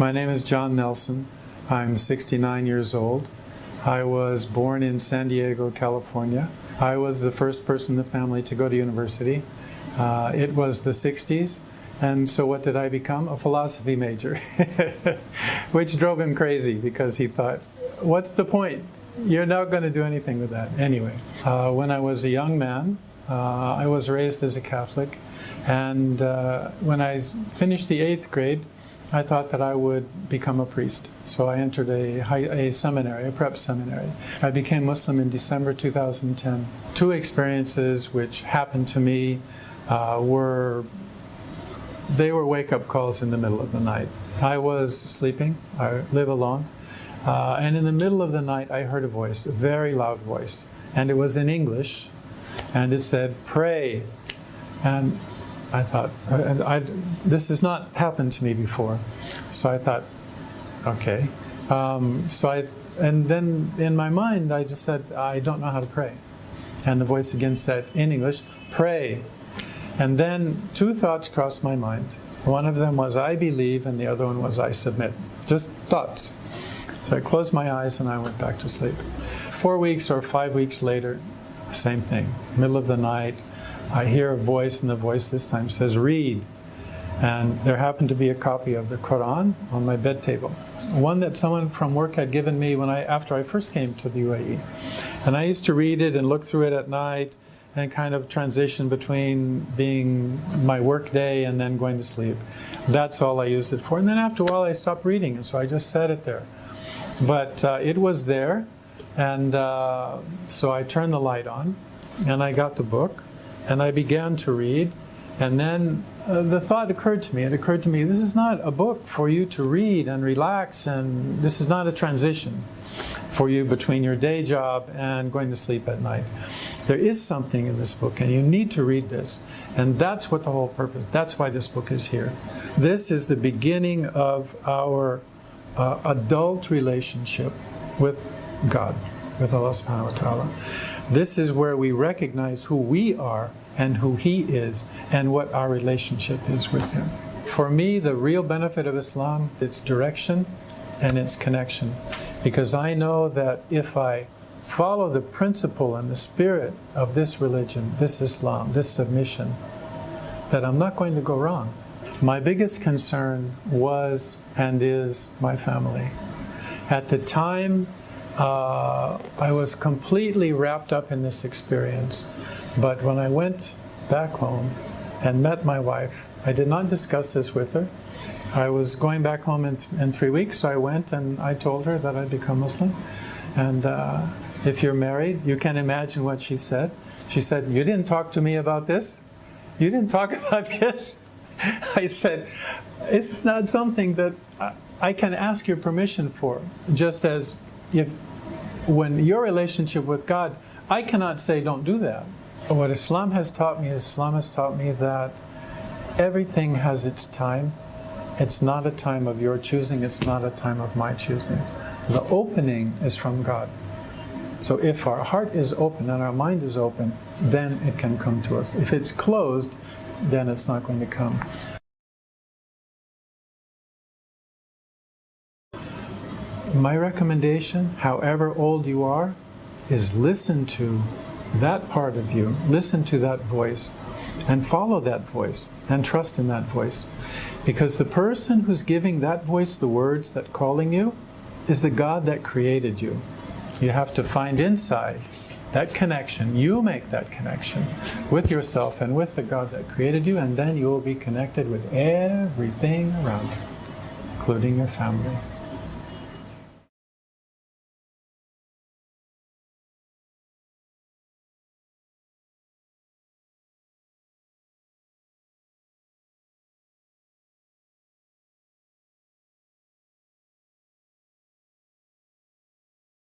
My name is John Nelson. I'm 69 years old. I was born in San Diego, California. I was the first person in the family to go to university. It was the 60s, and so what did I become? A philosophy major, which drove him crazy because he thought, what's the point? You're not going to do anything with that. Anyway, when I was a young man, I was raised as a Catholic, and when I finished the 8th grade, I thought that I would become a priest. So I entered a seminary, a prep seminary. I became Muslim in December 2010. Two experiences which happened to me were wake-up calls in the middle of the night. I was sleeping, I live alone, and in the middle of the night I heard a voice, a very loud voice, and it was in English, and it said, "Pray." And I thought, this has not happened to me before. So I thought, okay. And then in my mind, I just said, I don't know how to pray. And the voice again said, in English, "Pray." And then two thoughts crossed my mind. One of them was, I believe, and the other one was, I submit. Just thoughts. So I closed my eyes and I went back to sleep. 4 weeks or 5 weeks later, same thing. Middle of the night, I hear a voice, and the voice this time says, "Read." And there happened to be a copy of the Quran on my bed table, one that someone from work had given me after I first came to the UAE. And I used to read it and look through it at night and kind of transition between being my work day and then going to sleep. That's all I used it for. And then after a while I stopped reading, and so I just set it there. But it was there, and so I turned the light on, and I got the book, and I began to read, and then the thought occurred to me. It occurred to me, this is not a book for you to read and relax, and this is not a transition for you between your day job and going to sleep at night. There is something in this book, and you need to read this. And that's what the whole purpose, that's why this book is here. This is the beginning of our adult relationship with God, with Allah subhanahu wa ta'ala. This is where we recognize who we are and who He is and what our relationship is with Him. For me, the real benefit of Islam, its direction and its connection. Because I know that if I follow the principle and the spirit of this religion, this Islam, this submission, that I'm not going to go wrong. My biggest concern was and is my family. At the time, I was completely wrapped up in this experience. But when I went back home and met my wife, I did not discuss this with her. I was going back home in 3 weeks, so I went and I told her that I'd become Muslim. And if you're married, you can imagine what she said. She said, "You didn't talk to me about this? You didn't talk about this?" I said, "It's not something that I can ask your permission for. Just as when your relationship with God, I cannot say don't do that." What Islam has taught me that everything has its time. It's not a time of your choosing, it's not a time of my choosing. The opening is from God. So if our heart is open and our mind is open, then it can come to us. If it's closed, then it's not going to come. My recommendation, however old you are, is listen to that part of you, listen to that voice, and follow that voice, and trust in that voice. Because the person who's giving that voice the words that calling you is the God that created you. You have to find inside that connection. You make that connection with yourself and with the God that created you, and then you will be connected with everything around you, including your family.